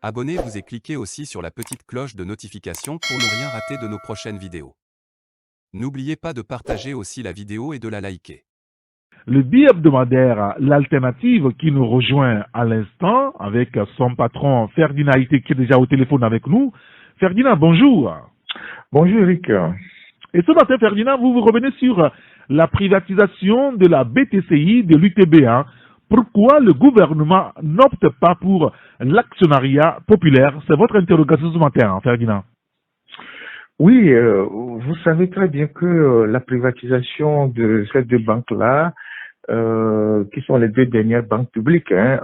Abonnez-vous et cliquez aussi sur la petite cloche de notification pour ne rien rater de nos prochaines vidéos. N'oubliez pas de partager aussi la vidéo et de la liker. Le bi-hebdomadaire, l'alternative qui nous rejoint à l'instant avec son patron Ferdinand Haïté qui est déjà au téléphone avec nous. Ferdinand, bonjour. Bonjour Eric. Et ce matin, Ferdinand, vous revenez sur la privatisation de la BTCI, de l'UTB1. Pourquoi le gouvernement n'opte pas pour l'actionnariat populaire? C'est votre interrogation ce matin, Ferdinand. Oui, vous savez très bien que la privatisation de ces deux banques-là, qui sont les deux dernières banques publiques, est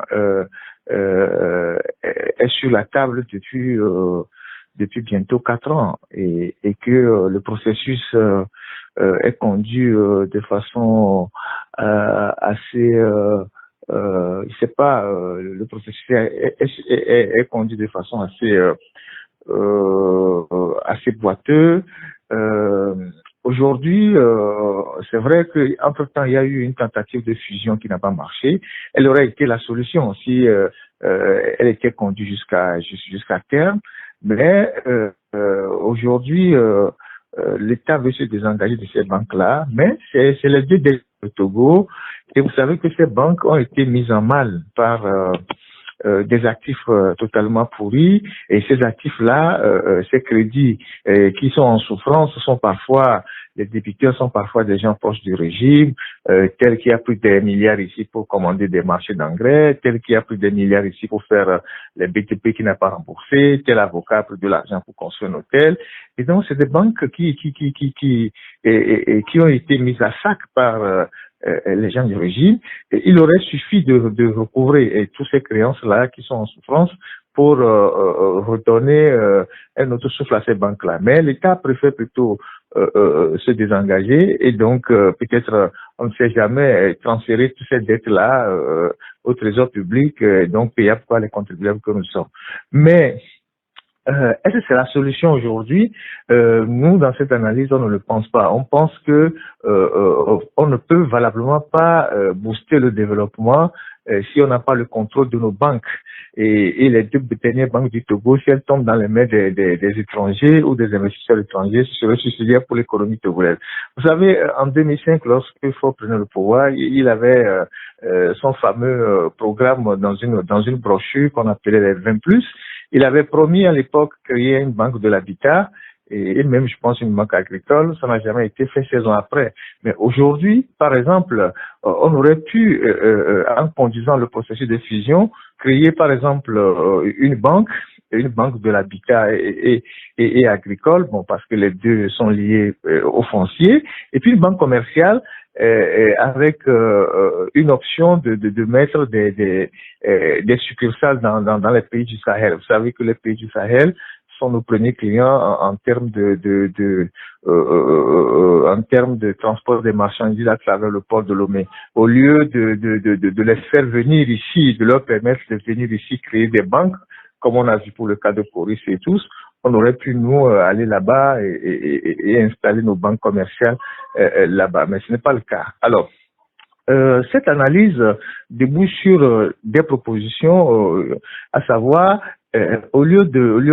sur la table depuis bientôt 4 ans et que le processus est conduit de façon assez je sais pas, le processus est conduit de façon assez boiteux. Aujourd'hui, c'est vrai qu'entre-temps, il y a eu une tentative de fusion qui n'a pas marché. Elle aurait été la solution si elle était conduite jusqu'à terme. Mais aujourd'hui, l'État veut se désengager de ces banques-là, mais c'est les deux des Togo. Et vous savez que ces banques ont été mises en mal par des actifs totalement pourris, et ces actifs-là, ces crédits qui sont en souffrance sont parfois, les débiteurs sont parfois des gens proches du régime, tel qui a pris des milliards ici pour commander des marchés d'engrais, tel qui a pris des milliards ici pour faire les BTP qui n'a pas remboursé, tel avocat a pris de l'argent pour construire un hôtel. Et donc c'est des banques qui ont été mises à sac par les gens du régime. Et il aurait suffi de recouvrer toutes ces créances-là qui sont en souffrance pour redonner un autre souffle à ces banques-là. Mais l'État préfère plutôt se désengager et donc peut-être, on ne sait jamais, transférer toutes ces dettes-là au trésor public, donc payables par les contribuables que nous sommes. Mais est-ce que c'est la solution aujourd'hui? Nous, dans cette analyse, on ne le pense pas. On pense que on ne peut valablement pas booster le développement si on n'a pas le contrôle de nos banques. Et les deux dernières banques du Togo, si elles tombent dans les mains des étrangers ou des investisseurs étrangers, ce serait suicidaire pour l'économie togolaise. Vous savez, en 2005, lorsque Faure prenait le pouvoir, il avait son fameux programme dans une brochure qu'on appelait les 20+. Il avait promis à l'époque de créer une banque de l'habitat et même, je pense, une banque agricole. Ça n'a jamais été fait 16 ans après. Mais aujourd'hui, par exemple, on aurait pu, en conduisant le processus de fusion, créer, par exemple, une banque de l'habitat et agricole, bon, parce que les deux sont liés au foncier, et puis une banque commerciale avec une option de mettre des succursales dans les pays du Sahel. Vous savez que les pays du Sahel sont nos premiers clients en termes en termes de transport des marchandises à travers le port de Lomé. Au lieu de les faire venir ici, de leur permettre de venir ici créer des banques, comme on a vu pour le cas de Coris et tous, on aurait pu, nous, aller là-bas et installer nos banques commerciales là-bas. Mais ce n'est pas le cas. Alors, cette analyse débouche sur des propositions, à savoir, au lieu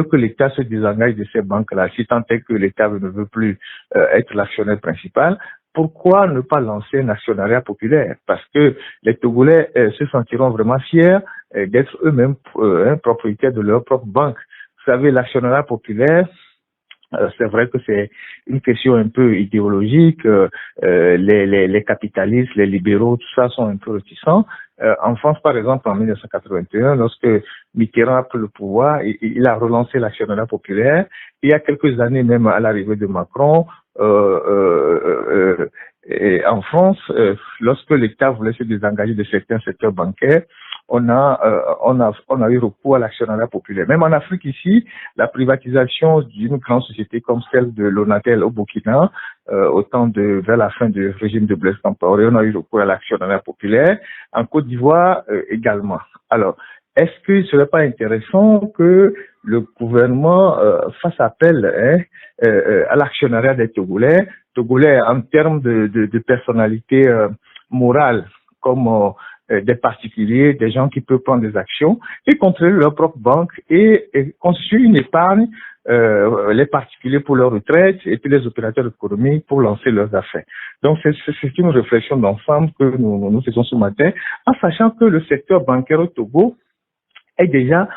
que l'État se désengage de ces banques-là, si tant est que l'État ne veut plus être l'actionnaire principal, pourquoi ne pas lancer un actionnariat populaire? Parce que les Togolais se sentiront vraiment fiers d'être eux-mêmes propriétaires de leur propre banque. Vous savez, l'actionnariat populaire, c'est vrai que c'est une question un peu idéologique. Les capitalistes, les libéraux, tout ça sont un peu réticents. En France, par exemple, en 1981, lorsque Mitterrand a pris le pouvoir, il a relancé l'actionnariat populaire. Il y a quelques années, même à l'arrivée de Macron, et en France, lorsque l'État voulait se désengager de certains secteurs bancaires, on a eu recours à l'actionnariat populaire. Même en Afrique ici, la privatisation d'une grande société comme celle de Lonatel au Burkina, vers la fin du régime de Blaise Compaoré, on a eu recours à l'actionnariat populaire. En Côte d'Ivoire également. Alors, est-ce que ce serait pas intéressant que le gouvernement fasse appel à l'actionnariat des Togolais en termes de personnalité morale, comme des particuliers, des gens qui peuvent prendre des actions et contrôler leur propre banque et constituer une épargne, les particuliers pour leur retraite et puis les opérateurs économiques pour lancer leurs affaires. Donc c'est une réflexion d'ensemble que nous faisons ce matin, en sachant que le secteur bancaire au Togo est déjà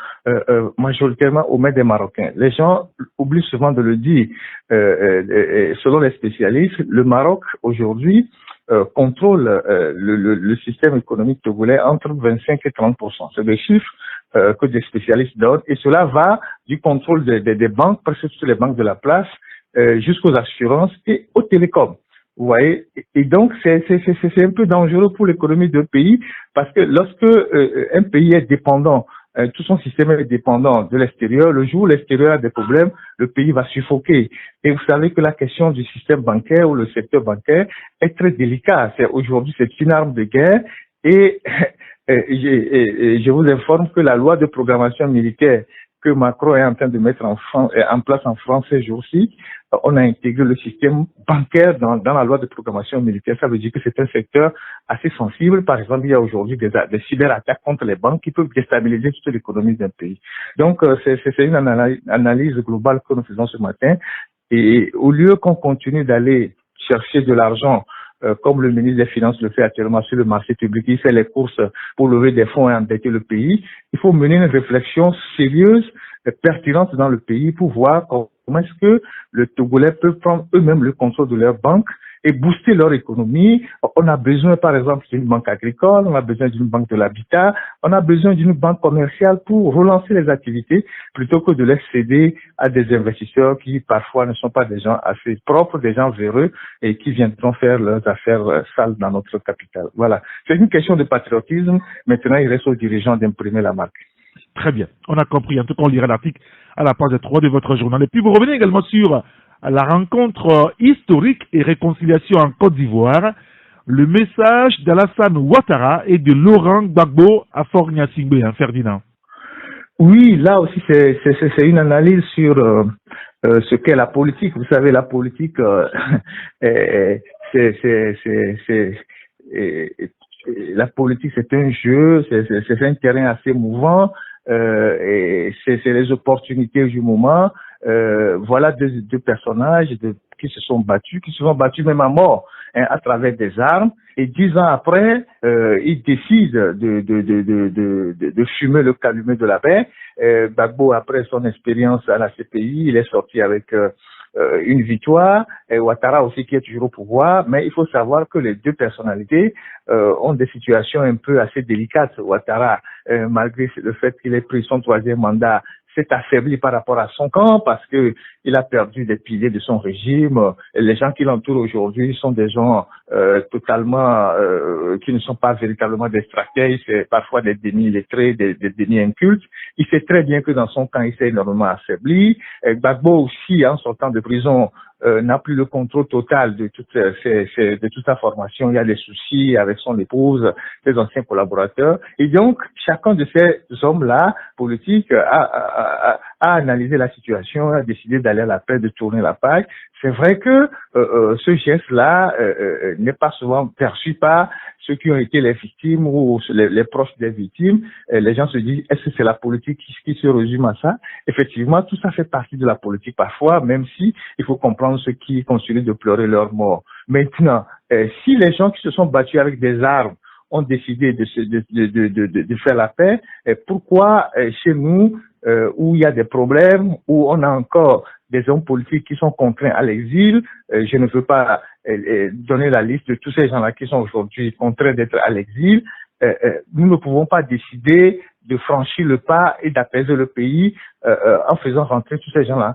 majoritairement aux mains des Marocains. Les gens oublient souvent de le dire. Selon les spécialistes, le Maroc aujourd'hui contrôle le système économique togolais entre 25 et 30%. C'est des chiffres que des spécialistes donnent, et cela va du contrôle des banques, presque toutes les banques de la place, jusqu'aux assurances et aux télécoms. Vous voyez, et donc c'est un peu dangereux pour l'économie d'un pays, parce que lorsque un pays est dépendant, tout son système est dépendant de l'extérieur, le jour où l'extérieur a des problèmes, le pays va suffoquer. Et vous savez que la question du système bancaire ou le secteur bancaire est très délicat. Aujourd'hui, c'est une arme de guerre, et je vous informe que la loi de programmation militaire que Macron est en train de mettre en place en France ces jours-ci, on a intégré le système bancaire dans la loi de programmation militaire. Ça veut dire que c'est un secteur assez sensible. Par exemple, il y a aujourd'hui des cyberattaques contre les banques qui peuvent déstabiliser toute l'économie d'un pays. Donc, c'est une analyse globale que nous faisons ce matin. Et au lieu qu'on continue d'aller chercher de l'argent, comme le ministre des Finances le fait actuellement sur le marché public, il fait les courses pour lever des fonds et endetter le pays, il faut mener une réflexion sérieuse, pertinente dans le pays pour voir comment est-ce que le Togolais peut prendre eux-mêmes le contrôle de leur banque et booster leur économie. On a besoin, par exemple, d'une banque agricole, on a besoin d'une banque de l'habitat, on a besoin d'une banque commerciale pour relancer les activités plutôt que de les céder à des investisseurs qui parfois ne sont pas des gens assez propres, des gens véreux et qui viendront faire leurs affaires sales dans notre capitale. Voilà. C'est une question de patriotisme. Maintenant, il reste aux dirigeants d'imprimer la marque. Très bien, on a compris. En tout cas, on lira l'article à la page 3 de votre journal. Et puis, vous revenez également sur la rencontre historique et réconciliation en Côte d'Ivoire, le message d'Alassane Ouattara et de Laurent Gbagbo à Fort Gnassingbé, hein, Ferdinand. Oui, là aussi, c'est une analyse sur ce qu'est la politique. Vous savez, la politique, la politique, c'est un jeu, c'est un terrain assez mouvant, et c'est les opportunités du moment. Voilà deux personnages qui se sont battus même à mort, hein, à travers des armes. Et 10 ans après, ils décident de fumer le calumet de la paix. Gbagbo, après son expérience à la CPI, il est sorti avec une victoire. Et Ouattara aussi qui est toujours au pouvoir. Mais il faut savoir que les deux personnalités ont des situations un peu assez délicates. Ouattara, malgré le fait qu'il ait pris son 3e mandat, s'est affaibli par rapport à son camp parce que il a perdu des piliers de son régime. Les gens qui l'entourent aujourd'hui sont des gens totalement qui ne sont pas véritablement des stratèges, c'est parfois des demi-lettrés, des demi-incultes. Il sait très bien que dans son camp, il s'est énormément affaibli. Gbagbo aussi, en sortant de prison, n'a plus le contrôle total de toute sa formation. Il y a des soucis avec son épouse, ses anciens collaborateurs. Et donc, chacun de ces hommes-là, politiques, a analysé la situation, a décidé d'aller à la paix, de tourner la page. C'est vrai que ce geste-là n'est pas souvent perçu par ceux qui ont été les victimes ou les proches des victimes. Les gens se disent, est-ce que c'est la politique qui se résume à ça? Effectivement, tout ça fait partie de la politique parfois, même si il faut comprendre ceux qui continuent de pleurer leur mort. Maintenant, si les gens qui se sont battus avec des armes ont décidé de faire la paix, pourquoi chez nous, où il y a des problèmes, où on a encore des hommes politiques qui sont contraints à l'exil, je ne veux pas donner la liste de tous ces gens-là qui sont aujourd'hui contraints d'être à l'exil, nous ne pouvons pas décider de franchir le pas et d'apaiser le pays en faisant rentrer tous ces gens-là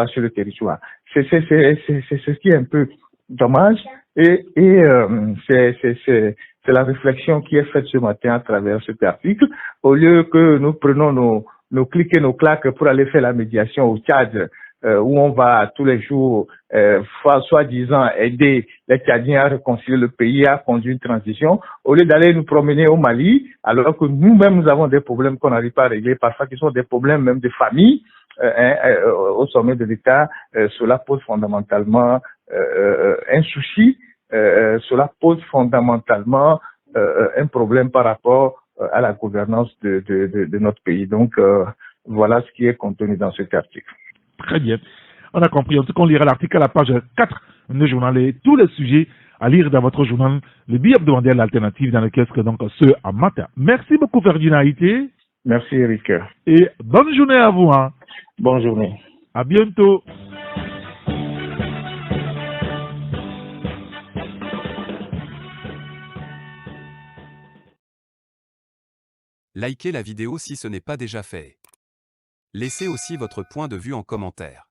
sur le territoire. C'est ce qui est un peu dommage et c'est la réflexion qui est faite ce matin à travers cet article. Au lieu que nous prenons nos clics et nos claques pour aller faire la médiation au Tchad, où on va tous les jours, soi-disant, aider les Tchadiens à réconcilier le pays, à conduire une transition, au lieu d'aller nous promener au Mali, alors que nous-mêmes, nous avons des problèmes qu'on n'arrive pas à régler, parfois qui sont des problèmes même de famille, au sommet de l'État, cela pose fondamentalement un souci, cela pose fondamentalement un problème par rapport à la gouvernance de notre pays. Donc, voilà ce qui est contenu dans cet article. Très bien. On a compris. En tout cas, on lira l'article à la page 4 du journal et tous les sujets à lire dans votre journal, le billet hebdomadaire l'alternative dans le kiosque, donc ce à matin. Merci beaucoup, Ferdinand Haïté. Merci, Eric. Et bonne journée à vous. Hein. Bonne journée. À bientôt. Likez la vidéo si ce n'est pas déjà fait. Laissez aussi votre point de vue en commentaire.